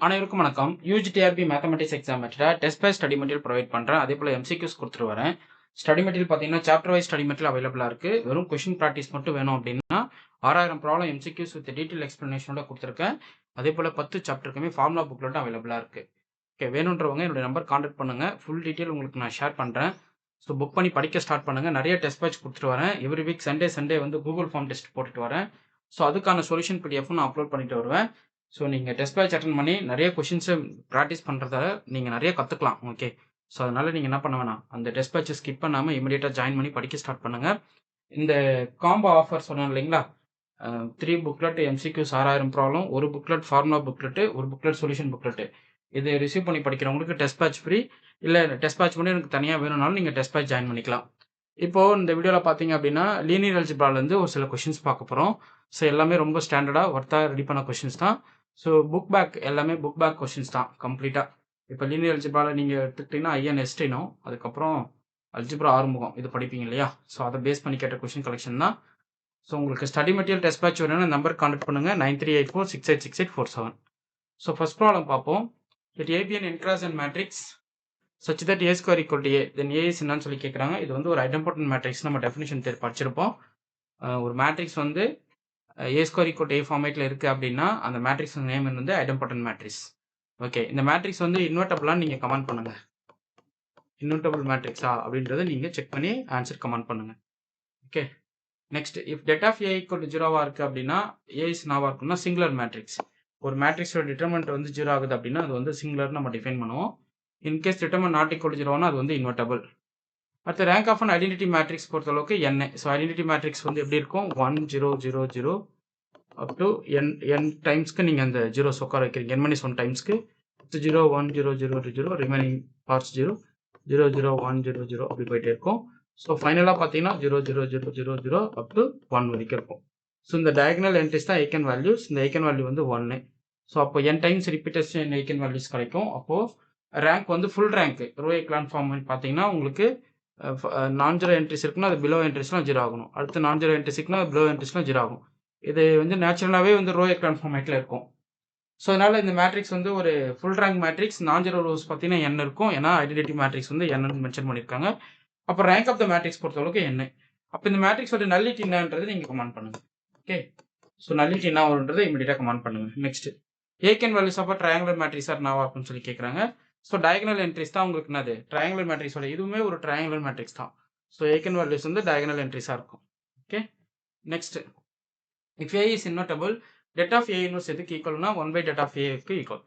அனைவருக்கும் வணக்கம். UG TRB mathematics exam test base study material provide பண்ணுறேன். அதே போல் எம்சிக்யூஸ் கொடுத்துட்டு வரேன். ஸ்டடி மெட்டீரியல் பார்த்தீங்கன்னா சாப்டர் வைஸ் ஸ்டடி மெட்டீரியல் அவைலபிளாக இருக்குது. வெறும் கொஷின் ப்ராக்டிஸ் மட்டும் வேணும் அப்படின்னா 6000 ப்ராப்ளம் எம்சிக்யூஸ் வித் டீட்டெயில் எக்ஸ்ப்ளனேஷனோட கொடுத்துருக்கேன். அதே போல் 10 சாப்டருக்குமே ஃபார்முலா புக்லெட்டும் அவைலபிளாக இருக்குது. ஓகே, வேணுன்றவங்க என்னுடைய நம்பர் கான்டாக்ட் பண்ணுங்கள். ஃபுல் டீட்டெயில் உங்களுக்கு நான் ஷேர் பண்ணுறேன். ஸோ புக் பண்ணி படிக்க ஸ்டார்ட் பண்ணுங்கள். நிறைய டெஸ்ட் பேட்ச் கொடுத்துட்டு வரேன். எவ்ரி வீக் சண்டே வந்து கூகுள் ஃபார்ம் டெஸ்ட் போட்டுட்டு வரேன். ஸோ அதுக்கான சொல்யூஷன் பிடிஎஃப்பும் நான் அப்லோட் பண்ணிட்டு வருவேன். ஸோ நீங்கள் டெஸ்ட் பேட்ச் அட்டன் பண்ணி நிறைய கொஷின்ஸை ப்ராக்டிஸ் பண்ணுறதால நீங்கள் நிறைய கற்றுக்கலாம். ஓகே, ஸோ அதனால் நீங்கள் என்ன பண்ண வேணாம், அந்த டெஸ்ட் பேட்சை ஸ்கிப் பண்ணாமல் இமீடியட்டாக ஜாயின் பண்ணி படிக்க ஸ்டார்ட் பண்ணுங்கள். இந்த காம்போ ஆஃபர் சொன்னேன் இல்லைங்களா, 3 புக்லெட் எம்சிக்யூஸ் 6000 ப்ராப்ளம், ஒரு புக்லெட் ஃபார்முலா புக்லெட்டு, ஒரு புக்லெட் சொல்யூஷன் புக்லெட்டு. இது ரிசீவ் பண்ணி படிக்கிறவங்களுக்கு டெஸ்ட் பேட்ச் ஃப்ரீ. இல்லை டெஸ்ட் பேட்ச் மட்டும் எனக்கு தனியாக வேணும்னாலும் நீங்கள் டெஸ்ட் பேட்ச் ஜாயின் பண்ணிக்கலாம். இப்போது இந்த வீடியோவில் பார்த்தீங்க அப்படின்னா லீனியர் அல்ஜிப்ராலேருந்து ஒரு சில கொஷின்ஸ் பார்க்க போகிறோம். ஸோ எல்லாமே ரொம்ப ஸ்டாண்டர்டாக ஒர்த்தாக ரெடி பண்ண கொஷின்ஸ் தான். ஸோ புக் பேக் எல்லாமே புக் பேக் கொஷின்ஸ் தான் கம்ப்ளீட்டாக. இப்போ லீனியர் அல்ஜிப்ராவில் நீங்கள் எடுத்துக்கிட்டிங்கன்னா ஐஎன் எஸ்டினும் அதுக்கப்புறம் அல்ஜிப்ரா ஆறுமுகம் இது படிப்பீங்க இல்லையா, ஸோ அதை பேஸ் பண்ணி கேட்ட கொஷின் கலெக்ஷன் தான். ஸோ உங்களுக்கு ஸ்டடி மெட்டீரியல் டெஸ்ட் பேட்ச் வேணும்னா நம்பர் கான்டாக்ட் பண்ணுங்கள் 9384686847. ஸோ ஃபர்ஸ்ட் ப்ராப்ளம் பார்ப்போம். It A be n n cross and matrix such that a square equal to a, then a is என்னன்னு சொல்லி கேட்குறாங்க. இது வந்து ஒரு ஐடெம்பார்ட்டன்ட் மேட்ரிக்ஸ். நம்ம டெஃபினிஷன் படிச்சிருப்போம். ஒரு மேட்ரிக்ஸ் வந்து a square equal to a ஃபார்மேட்டில் இருக்குது அப்படின்னா அந்த மேட்ரிக்ஸ் நேம் வந்து ஐடெம்பார்ட்டன்ட் மேட்ரிக்ஸ். ஓகே, இந்த மேட்ரிக்ஸ் வந்து இன்வெர்டபிளான்னு நீங்கள் கமெண்ட் பண்ணுங்கள். இன்வெர்டபிள் மேட்ரிக்ஸா அப்படின்றத நீங்கள் செக் பண்ணி ஆன்சர் கமெண்ட் பண்ணுங்கள். Okay, next if det of A equal to ஜீரோவாக இருக்குது அப்படின்னா ஏ இஸ் நாவாக இருக்குன்னா சிங்குலர் மேட்ரிக்ஸ். ஒரு மேட்ரிக்ஸோட டிட்டர்மெண்ட் வந்து ஜீரோ ஆகுது அப்படின்னா அது வந்து சிங்குலர் நம்ம டிஃபைன் பண்ணுவோம். In case determinant not equal to ஜீரோனா அது வந்து இன்வெர்டபிள். அடுத்து rank of an identity matrix பொறுத்தளவுக்கு n. ஸோ ஐடென்டிட்டி மேட்ரிக்ஸ் வந்து எப்படி இருக்கும், 1 0 0 0 அப் டு n டைம்ஸ்க்கு நீங்கள் அந்த ஜீரோஸ் உட்கார வைக்கிறீங்க. n-1 டைம்ஸ்க்கு 0 1 0 0 0 ரிமைனிங் பார்ட்ஸ் 0 0 0 1 0 0 அப்படி போயிட்டே இருக்கும். ஸோ ஃபைனலாக பார்த்தீங்கன்னா 0 0 0 0 0 அப் டு 1 வரைக்கும் இருக்கும். ஸோ இந்த டயகனல் என்ட்ரிஸ் தான் ஐக்கன் வேல்யூஸ். இந்த ஐக்கன் வேல்யூ வந்து 1. ஸோ அப்போ n times repetition eigen values கிடைக்கும். அப்போது ரேங்க் வந்து full rank row echelon form பார்த்தீங்கன்னா உங்களுக்கு நான் ஜீரோ என்ட்ரிஸ் இருக்குன்னா அது பிலோ என்ட்ரிஸ்லாம் ஜீரோ ஆகணும். அடுத்து நான் ஜீரோ என்ட்ரிஸ் இருக்குன்னா பிலோ என்ட்ரிஸ்லாம் ஜீரோ ஆகும். இது வந்து நேச்சுரலாகவே வந்து ரோ எக்லான் ஃபார்மேட்டில் இருக்கும். ஸோ அதனால் இந்த மேட்ரிக்ஸ் வந்து ஒரு ஃபுல் ரேங்க் மேட்ரிக்ஸ். நான் ஜீரோ ரோஸ் பார்த்தீங்கன்னா n இருக்கும், ஏன்னா ஐடென்டிட்டி மேட்ரிக்ஸ் வந்து n மென்ஷன் பண்ணியிருக்காங்க. அப்போ ரேங்க் ஆஃப் த மேட்ரிக்ஸ் பொறுத்தளவுக்கு n. அப்போ இந்த மேட்ரிக்ஸோட நல்லிட்டி என்னன்றது நீங்கள் கமெண்ட் பண்ணுங்கள். ஓகே, ஸோ நல்லிட்டி என்ன வரும்ன்றதை இமீடியட்டாக கமெண்ட் பண்ணுங்கள். Next eigen values of triangular matrix are நாவா அப்படின்னு சொல்லி கேட்குறாங்க. ஸோ டயகனல் என்ட்ரிஸ் தான் உங்களுக்கு என்னது, ட்ரையாங்குலர் மேட்ரிக்ஸோட இதுவுமே ஒரு ட்ரையாங்குலர் மேட்ரிக்ஸ் தான். ஸோ ஏகன் வேல்யூஸ் வந்து டயகனல் என்ட்ரிஸாக இருக்கும். Okay, next if A is invertible det of A inverse எதுக்கு ஈக்குவல்னா 1/det ஆஃப் ஏக்கு ஈக்குவல்.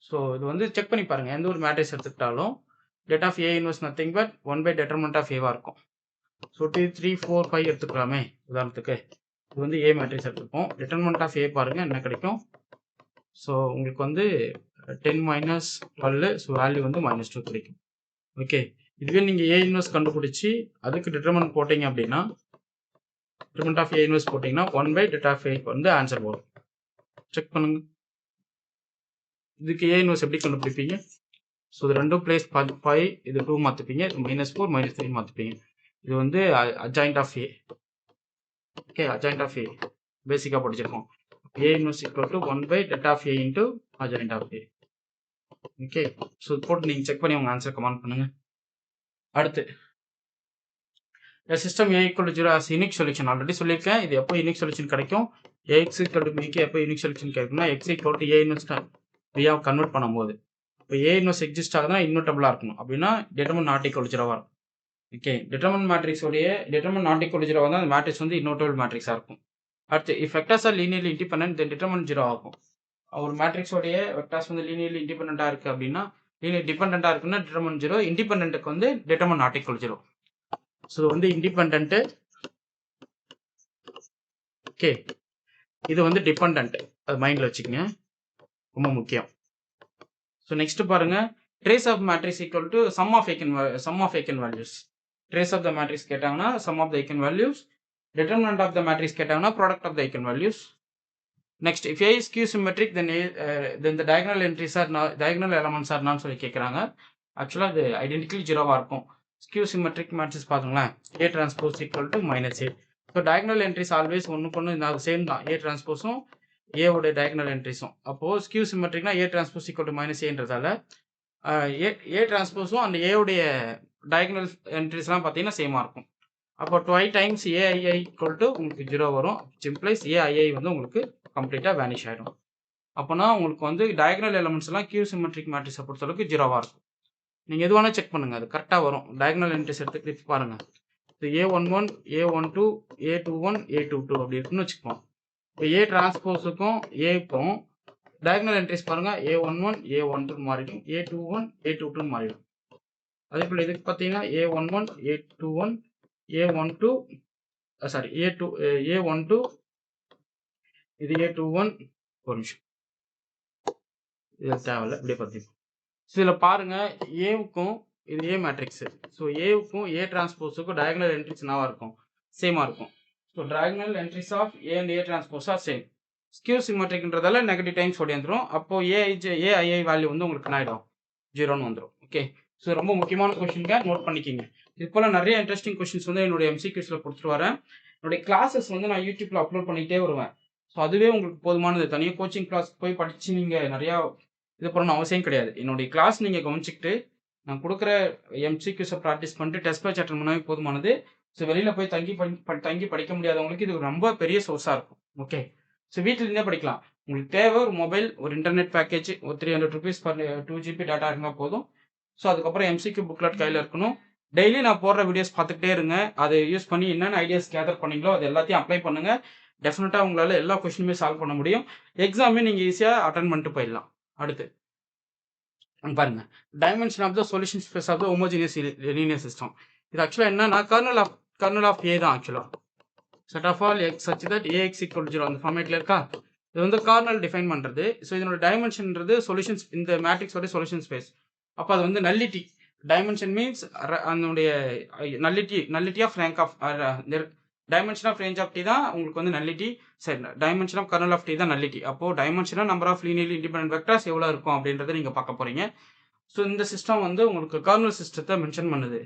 ஸோ இது வந்து செக் பண்ணி பாருங்கள். எந்த ஒரு மேட்ரிக்ஸ் எடுத்துக்கிட்டாலும் det of A inverse nothing but 1/det of ஏவாக இருக்கும். ஸோ 2 3 4 5 எடுத்துக்கலாமே உதாரணத்துக்கு. இது வந்து ஏ மேட்ரிக்ஸ் எடுத்துப்போம். det ஆஃப் ஏ பாருங்கள் என்ன கிடைக்கும். ஸோ உங்களுக்கு வந்து 10 - 12, ஸோ வேல்யூ வந்து -2 கிடைக்கும். ஓகே, இதுவே நீங்கள் ஏ இன்வெர்ஸ் கண்டுபிடிச்சி அதுக்கு டிட்டர்மெண்ட் போட்டிங்க அப்படின்னா டிட்டர்மெண்ட் ஆஃப் ஏ இன்வெர்ஸ் போட்டிங்கன்னா 1/det ஆஃப் ஏ வந்து ஆன்சர் வரும். செக் பண்ணுங்க. இதுக்கு ஏ இன்வெர்ஸ் எப்படி கண்டுபிடிப்பீங்க. ஸோ இது ரெண்டும் பிளேஸ் 5, இது 2 மாற்றிப்பீங்க, இது -4 -3 மாற்றிப்பீங்க. இது வந்து adjoint of A. Okay, adjoint of A பேசிக்காக படிச்சிருக்கோம். A inverse equal to 1/det of A into adjoint of A. Okay, so போட்டு நீங்கள் செக் பண்ணி உங்கள் ஆன்சர் கமெண்ட் பண்ணுங்க. அடுத்து system A equal to 0 has unique solution already சொல்லியிருக்கேன். இது எப்போ யூனிக் சொல்யூஷன் கிடைக்கும், ஏஎக்ஸ் ஈக்குவல் டு பிக்கு எப்போ யூனிக் சொல்யூஷன் கிடைக்கும்னா x equal to A inverse பியாக கன்வெர்ட் பண்ணும்போது. இப்போ ஏ இன்வெர்ஸ் எக்ஸிஸ்ட் ஆகுதுன்னா இன்வெர்டபிளாக இருக்கணும். அப்படின்னா டிட்டர்மெண்ட் நாட் ஈக்குவல் டு 0 இருக்கும். ஓகே, டிட்டர்மெண்ட் மேட்ரிக்ஸோடைய டிட்டர்மெண்ட் நாட் ஈக்குவல் டு 0 வந்து அந்த மேட்ரிக்ஸ் வந்து இன்வெர்டபிள் மேட்ரிக்ஸாக இருக்கும். அடுத்து if vectors are linearly independent then determinant 0 ஆகும். ஒரு மேட்ரிக்ஸோடைய வெக்டர்ஸ் வந்து லீனியர்லி இண்டிபெண்டன்ட்டாக இருக்குது அப்படின்னா லீனியர் டிபெண்டண்ட்டாக இருக்குன்னா டிட்டர்மெண்ட் 0. இண்டிபெண்டன்ட்டுக்கு வந்து டிட்டர்மெண்ட் நாட் ஈக்குவல் 0. ஸோ வந்து இண்டிபெண்டன்ட்டு. ஓகே, இது வந்து டிபெண்டன்ட், அது மைண்டில் வச்சுக்கோங்க, ரொம்ப முக்கியம். ஸோ நெக்ஸ்ட் பாருங்க, trace of matrix equal to sum of eigen values. Trace of the matrix கேட்டாங்கன்னா sum of the eigen values. Determinant of the matrix கேட்டாங்கன்னா product of the eigen values. Next if A is skew symmetric then the diagonal entries are diagonal elements are not சொல்லி கேட்குறாங்க. ஆக்சுவலாக அது identically 0வாக இருக்கும். Skew symmetric matrix பார்த்துங்களேன், A transpose equal to -a. So diagonal entries always ஒன்றுக்கு ஒன்று same தான். ஏ டிரான்ஸ்போஸும் ஏவுடைய டயகனல் என்ட்ரிஸும். அப்போது ஸ்கியூ சிமெட்ரிக்னா A transpose equal to minus ஏன்றதால ஏ டிரான்ஸ்போஸும் அந்த ஏவுடைய டயகனல் என்ட்ரிஸ்லாம் பார்த்தீங்கன்னா சேமாக இருக்கும். அப்போ 12 டைம்ஸ் ஏஐஐ ஈக்குவல் டு உங்களுக்கு 0 வரும். இம்ப்ளைஸ் ஏஐஐ வந்து உங்களுக்கு கம்ப்ளீட்டாக வேனிஷ் ஆகிடும். அப்போனா உங்களுக்கு வந்து டயகனல் எலமெண்ட்ஸ்லாம் கியூ சிமெட்ரிக் மேட்ரிக்ஸை பொறுத்தளவுக்கு 0வாக இருக்கும். நீங்கள் எது வேணால் செக் பண்ணுங்கள், அது கரெக்டாக வரும். டயகனல் என்ட்ரிஸ் எடுத்துக்கிட்டு பாருங்கள். இப்போ A11 A12 A21 A22 அப்படி இருக்குன்னு வச்சுப்போம். இப்போ ஏ டிரான்ஸ்போஸுக்கும் ஏக்கும் டயகனல் என்ட்ரிஸ் பாருங்கள், A11 A12 மாறிடும், A21 A22 மாறிடும். அதே போல் இதுக்கு பார்த்தீங்கன்னா A11 A21 A12 sorry A12 இது A21 ஒரு நிமிஷம், இது தேவையில்லை, இப்படியே பார்த்துப்போம். ஸோ இதில் பாருங்கள், ஏவுக்கும் இது ஏ மேட்ரிக்ஸு. ஸோ ஏவுக்கும் ஏ டிரான்ஸ்போஸுக்கும் டயகனல் என்ட்ரிஸ் என்னவாக இருக்கும், சேமாக இருக்கும். So diagonal entries of A and A transpose are same. Skew சிமெட்ரிக்ன்றதால நெகட்டிவ் டைம்ஸ் ஓடி வந்துடும். அப்போது ஏஐஐ வேல்யூ வந்து உங்களுக்கு என்ன ஆகிடும், 0ன்னு வந்துடும். ஓகே, ஸோ ரொம்ப முக்கியமான கொஷினுங்க, நோட் பண்ணிக்கிங்க. இது போல் நிறைய இன்ட்ரெஸ்டிங் கொஷின்ஸ் வந்து என்னுடைய எம்சிக்யூஸில் கொடுத்துட்டு வரேன். என்னுடைய கிளாஸஸ் வந்து நான் யூடியூப்பில் அப்லோட் பண்ணிகிட்டே வருவேன். ஸோ அதுவே உங்களுக்கு போதுமானது. தனியாக கோச்சிங் கிளாஸ்க்கு போய் படித்து நீங்கள் நிறையா இது பண்ணணும் அவசியம் கிடையாது. என்னுடைய கிளாஸ் நீங்கள் கவனிச்சிக்கிட்டு நான் கொடுக்குற எம்சிக்யூஸை ப்ராக்டிஸ் பண்ணிட்டு டெஸ்ட் பேட்ச் அட்டன் பண்ணாவே போதுமானது. ஸோ வெளியில் போய் தங்கி படிக்க முடியாதவங்களுக்கு இது ரொம்ப பெரிய சோர்ஸாக இருக்கும். ஓகே, ஸோ வீட்டிலேருந்தே படிக்கலாம். உங்களுக்கு தேவை ஒரு மொபைல், ஒரு இன்டர்நெட் பேக்கேஜ், ஒரு 300 ருபீஸ் பர் 2 GB டேட்டா இருந்தால் போதும். ஸோ அதுக்கப்புறம் எம்சிக்யூ புக்லெட் கையில் இருக்கணும். டெய்லி நான் போடுற வீடியோஸ் பார்த்துக்கிட்டே இருங்க. அதை யூஸ் பண்ணி என்னென்ன ஐடியாஸ் கேதர் பண்ணீங்களோ அது எல்லாத்தையும் அப்ளை பண்ணுங்கள். டெஃபினட்டாக உங்களால் எல்லா கொஸ்டினுமே சால்வ் பண்ண முடியும். எக்ஸாமே நீங்கள் ஈஸியாக அட்டன் பண்ணிட்டு போயிடலாம். அடுத்து பாருங்க, dimension of the solution space of the homogeneous linear system. இது ஆக்சுவலாக என்னன்னா கர்னல் ஆஃப் ஏ தான். ஆக்சுவலாக set of all x such that A x equal 0 அந்த ஃபார்மேட்டில் இருக்கா. இது வந்து கார்னல் டிஃபைன் பண்ணுறது. ஸோ இதனோட டைமென்ஷன்ன்றது சொல்யூஷன்ஸ், இந்த மேட்ரிக்ஸோட சொல்யூஷன் ஸ்பேஸ். அப்போ அது வந்து நல்லிட்டி. டைமென்ஷன் மீன்ஸ் அதனுடைய nullity of rank of dimension of range of T தான் உங்களுக்கு வந்து நல்லிட்டி. சரி, dimension of kernel of T தான் நல்லிட்டி. அப்போது டைமென்ஷனாக number of linearly independent vectors எவ்வளோ இருக்கும் அப்படின்றத நீங்கள் பார்க்க போகிறீங்க. ஸோ இந்த சிஸ்டம் வந்து உங்களுக்கு கர்னல் சிஸ்டத்தை மென்ஷன் பண்ணுது.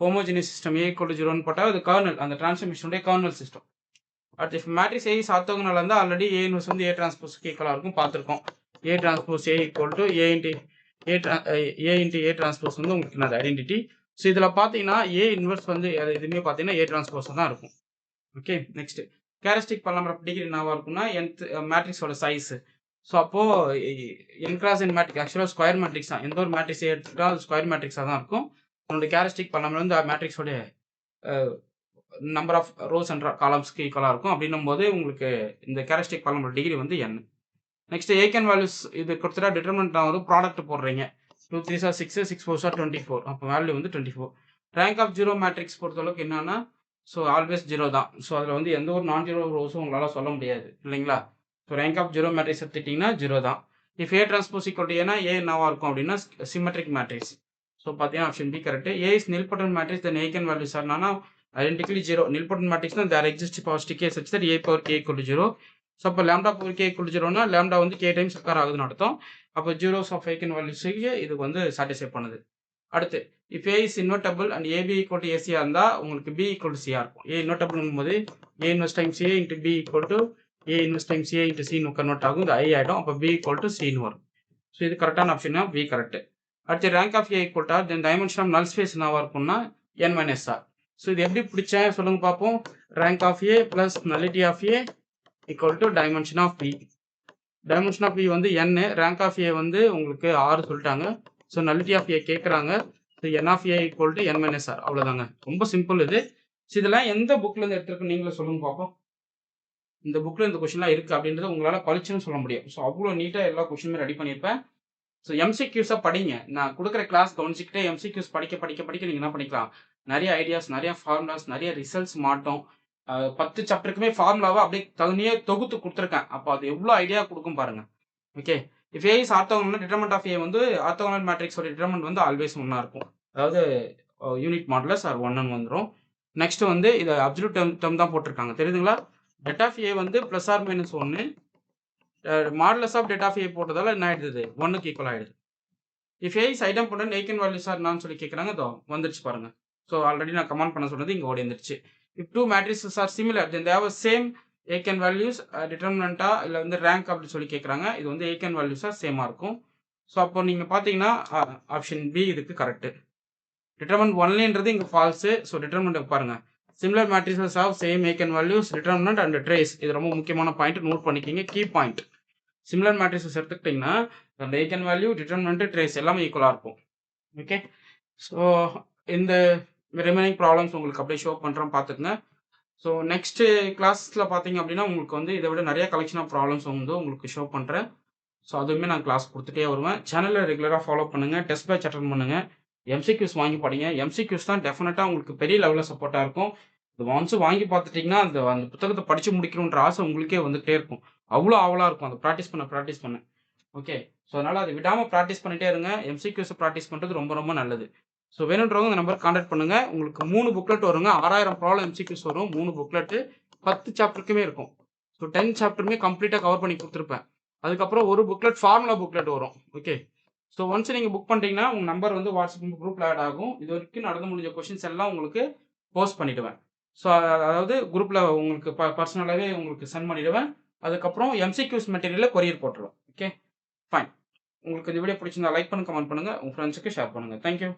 ஹோமோஜினியஸ் சிஸ்டம் ஏ ஈக்குவல் 0ன்னு போட்டால் அது கர்னல், அந்த டிரான்ஸ்ஃபர்மேஷனுடைய கர்னல் சிஸ்டம். அடுத்து மேட்ரிக்ஸ் ஏ ஆர்த்தோகனல் இருந்தால் ஆல்ரெடி ஏ இன்வர்ஸ் வந்து ஏ டிரான்ஸ்போஸ்க்கு ஈக்குவலாக இருக்கும், பார்த்துருக்கோம். ஏ transpose A equal to A into A transpose வந்து உங்களுக்கு அது ஐடென்டிட்டி. ஸோ இதில் பார்த்தீங்கன்னா ஏ இன்வர்ஸ் வந்து எதுவுமே பார்த்தீங்கன்னா ஏ டிரான்ஸ்போஸ் தான் இருக்கும். ஓகே, நெக்ஸ்ட் கேரக்டரிஸ்டிக் பரம்பரை டிகிரி என்னவா இருக்குன்னா மேட்ரிக்ஸோட சைஸ். ஸோ அப்போது n cross n மேட்ரிக்ஸ் ஆக்சுவலாக ஸ்கொயர் மேட்ரிக்ஸ் தான். எந்த ஒரு மேட்ரிக்ஸை எடுத்துக்கிட்டால் அது ஸ்கொயர் மேட்ரிக்ஸாக தான் இருக்கும். நம்மளுடைய கேரக்டரிஸ்டிக் பரம்பரை வந்து மேட்ரிக்ஸோடைய நம்பர் ஆஃப் ரோஸ் அண்ட் காலம்ஸ்க்கு ஈக்குவலாக இருக்கும். அப்படின்னும் போது உங்களுக்கு இந்த கேரக்டரிஸ்டிக் பரம்பரை டிகிரி வந்து n. நெக்ஸ்ட் ஏகன் வேல்யூஸ் இது கொடுத்துட்டா டிட்டர்மெண்ட் வந்து ப்ராடக்ட் போடுறீங்க. 2 3 6 6 4 24. அப்போ வேல்யூ வந்து 24. ரேங்க் ஆஃப் 0 மேட்ரிக்ஸ் பொறுத்தளவுக்கு என்னன்னா, ஸோ ஆல்வேஸ் 0 தான். ஸோ அதில் வந்து எந்த ஒரு நான் 0 ரோஸும் உங்களால் சொல்ல முடியாது இல்லைங்களா. ஸோ ரேங்க் ஆஃப் 0 மேட்ரிக்ஸ் எடுத்துட்டிங்கன்னா 0 தான். If A transpose equal to ஏன்னா ஏ என்னவா இருக்கும் அப்படின்னா சிமெட்ரிக் மேட்ரிக்ஸ். ஸோ பார்த்தீங்கன்னா option B correct. A is nilpotent matrix then eigen values ஆர்னா ஐடென்டிக்கலி 0. நில்பொட்டன்ட் மேட்ரிக்ஸ்னா there exist positive k such that A power k equal to 0. So அப்போ lambda power k equal to 0னா lambda வந்து k times occur ஆகுதுன்னு அர்த்தம். அப்போ zeros of ஏகன் வேல்யூஸுக்கு இது வந்து சாட்டிஸ்ஃபை பண்ணுது. அடுத்து if A is invertible and A B equal to ஏசியாக இருந்தால் உங்களுக்கு பி ஈக்குவல் டு சியாக இருக்கும். ஏ இன்வெர்டபிள்னும் போது A inverse times A into B equal to A inverse times A into சின்னு கன்வெர்ட் ஆகும். இது ஐ ஆகிடும். அப்போ பி ஈக்குவல் டு சின்னு வரும். ஸோ இது கரெக்டான ஆப்ஷனா பி கரெக்ட். அடுத்து rank of A equal to r then dimension of null space என்னவா இருக்கும்னா n மைனஸ் ஆர். ஸோ இது எப்படி பிடிச்சேன் சொல்லுங்க பார்ப்போம். Rank of A plus nullity of A equal to dimension of B. Dimension of B வந்து n, rank of A வந்து உங்களுக்கு 6 சொல்லிட்டாங்க. ஸோ நல்லிட்டி ஆஃப் ஏ கேட்குறாங்க. So n of A equal to n minus r. அவ்வளோதாங்க, ரொம்ப simple இது. So இதெல்லாம் எந்த புக்லேருந்து எடுத்துருக்கு நீங்களே சொல்லுங்க பார்ப்போம். இந்த புக்கில் இந்த கொஷின்லாம் இருக்குது அப்படின்றத உங்களால் பளிச்சுன்னு சொல்ல முடியும். ஸோ அவ்வளோ நீட்டாக எல்லா கொஷினுமே ரெடி பண்ணியிருப்பேன். ஸோ எம்சிக்யூஸாக படிங்க. நான் கொடுக்குற கிளாஸ் கவனிச்சிக்கிட்டே எம்சிக்யூஸ் படிக்க நீங்கள் என்ன பண்ணிக்கலாம், நிறைய ஐடியாஸ், நிறைய ஃபார்முலாஸ், நிறைய ரிசல்ட்ஸ் மாட்டோம். 10 சாப்டருக்குமே ஃபார்முலாவை அப்படியே தனியாக தொகுத்து கொடுத்துருக்கேன். அப்போ அது எவ்வளோ ஐடியா கொடுக்கும் பாருங்கள். Okay, if A is orthogonal determinant of A வந்து ஆர்த்தோகனல் மேட்ரிக்ஸோட டிட்டர்மெண்ட் வந்து ஆல்வேஸ் 1 இருக்கும். அதாவது யூனிட் மாடுலஸ் ஆர் 1ன்னு வந்துடும். நெக்ஸ்ட் வந்து இது அப்சல்யூட் டேர்ம் தான் போட்டிருக்காங்க, தெரியுதுங்களா. டெட் ஆஃப் ஏ வந்து plus or minus 1. Modulus of det of A போட்டதால என்ன ஆயிடுது, 1க்கு ஈக்குவல் ஆயிடுது. இஃப் ஏ இஸ் ஐடம் பண்ண ஏகன் வேல்யூஸ் ஆர் நான் சொல்லி கேட்குறாங்க. இதோ வந்துருச்சு பாருங்க. ஸோ ஆல்ரெடி நான் கமெண்ட் பண்ண சொன்னது இங்கே ஓடி வந்துருச்சு. If 2 matrices are similar then they have same eigen values டிட்டர்மினண்ட்டா இல்லை வந்து ரேங்க் அப்படின்னு சொல்லி கேட்குறாங்க. இது வந்து ஏகன் வேல்யூஸாக சேமாக இருக்கும். ஸோ அப்போ நீங்கள் பார்த்தீங்கன்னா ஆப்ஷன் பி இதுக்கு கரெக்டு. டிட்டர்மினன்ட் ஒன்லின்றது இங்கே ஃபால்ஸு. ஸோ டிட்டர்மினன்ட் பாருங்க, similar matrices of same eigen values determinant and trace. இது ரொம்ப முக்கியமான பாயிண்ட், நோட் பண்ணிக்கிங்க, கீ பாயிண்ட். சிமிலர் மேட்ரிசஸ் எடுத்துக்கிட்டிங்கன்னா அந்த ஏகன் வேல்யூ டிட்டர்மினன்ட் ட்ரேஸ் எல்லாமே ஈக்குவலாக இருக்கும். ஓகே, ஸோ இந்த ரிமைனிங் ப்ராப்ளம்ஸ் உங்களுக்கு அப்படியே ஷோ பண்ணுறோம், பார்த்துக்குங்க. ஸோ நெக்ஸ்ட்டு கிளாஸில் பார்த்தீங்க அப்படின்னா உங்களுக்கு வந்து இதை விட நிறைய கலெக்ஷன் ஆஃப் ப்ராப்ளம்ஸ் வந்து உங்களுக்கு ஷோ பண்ணுறேன். ஸோ அதுவுமே நான் கிளாஸ் கொடுத்துட்டே வருவேன். சேனலில் ரெகுலராக ஃபாலோ பண்ணுங்கள், டெஸ்ட் பேட்ச் அட்டன் பண்ணுங்கள், எம்சிக்யூஸ் வாங்கி படிங்க. எம்சிக்யூஸ் தான் டெஃபினட்டாக உங்களுக்கு பெரிய லெவலில் சப்போர்ட்டாக இருக்கும். இது ஒன்ஸ் வாங்கி பார்த்துட்டிங்கன்னா அந்த அந்த புத்தகத்தை படித்து முடிக்கணுன்ற ஆசை உங்களுக்கே வந்துகிட்டே இருக்கும். அவ்வளோ ஆவலாக இருக்கும் அந்த ப்ராக்டிஸ் பண்ண. ஓகே, ஸோ அதனால் அதை விடாமல் ப்ராக்டிஸ் பண்ணிகிட்டே இருங்க. எம்சிக்யூஸை ப்ராக்டிஸ் பண்ணுறது ரொம்ப ரொம்ப நல்லது. ஸோ வேணுன்றவங்க இந்த நம்பர் கான்டாக்ட் பண்ணுங்கள். உங்களுக்கு 3 புக்லெட் வருங்க. 6000 ப்ராப்ளம் எம்சிக்யூஸ் வரும். 3 புக்லெட்டு 10 சாப்டருக்குமே இருக்கும். ஸோ 10 சாப்டருமே கம்ப்ளீட்டாக கவர் பண்ணி கொடுத்துருப்பேன். அதுக்கப்புறம் ஒரு புக்லெட் ஃபார்முலா புக்லெட் வரும். ஓகே, ஸோ ஒன்ஸ் நீங்கள் புக் பண்ணிட்டீங்கன்னா உங்கள் நம்பர் வந்து வாட்ஸ்அப் குரூப்பில் ஆட் ஆகும். இது வரைக்கும் நடந்து முடிஞ்ச கொஷின்ஸ் எல்லாம் உங்களுக்கு போஸ்ட் பண்ணிவிடுவேன். ஸோ அதாவது குரூப்பில் உங்களுக்கு பர்சனலாகவே உங்களுக்கு சென்ட் பண்ணிவிடுவேன். அதுக்கப்புறம் எம்சிக்யூஸ் மெட்டீரியலில் கொரியர் போட்டுருவேன். Okay, fine. உங்களுக்கு இந்த வீடியோ பிடிச்சிருந்தா லைக் பண்ணுங்கள், கமெண்ட் பண்ணுங்கள், உங்கள் ஃப்ரெண்ட்ஸுக்கு ஷேர் பண்ணுங்கள். தேங்க்யூ.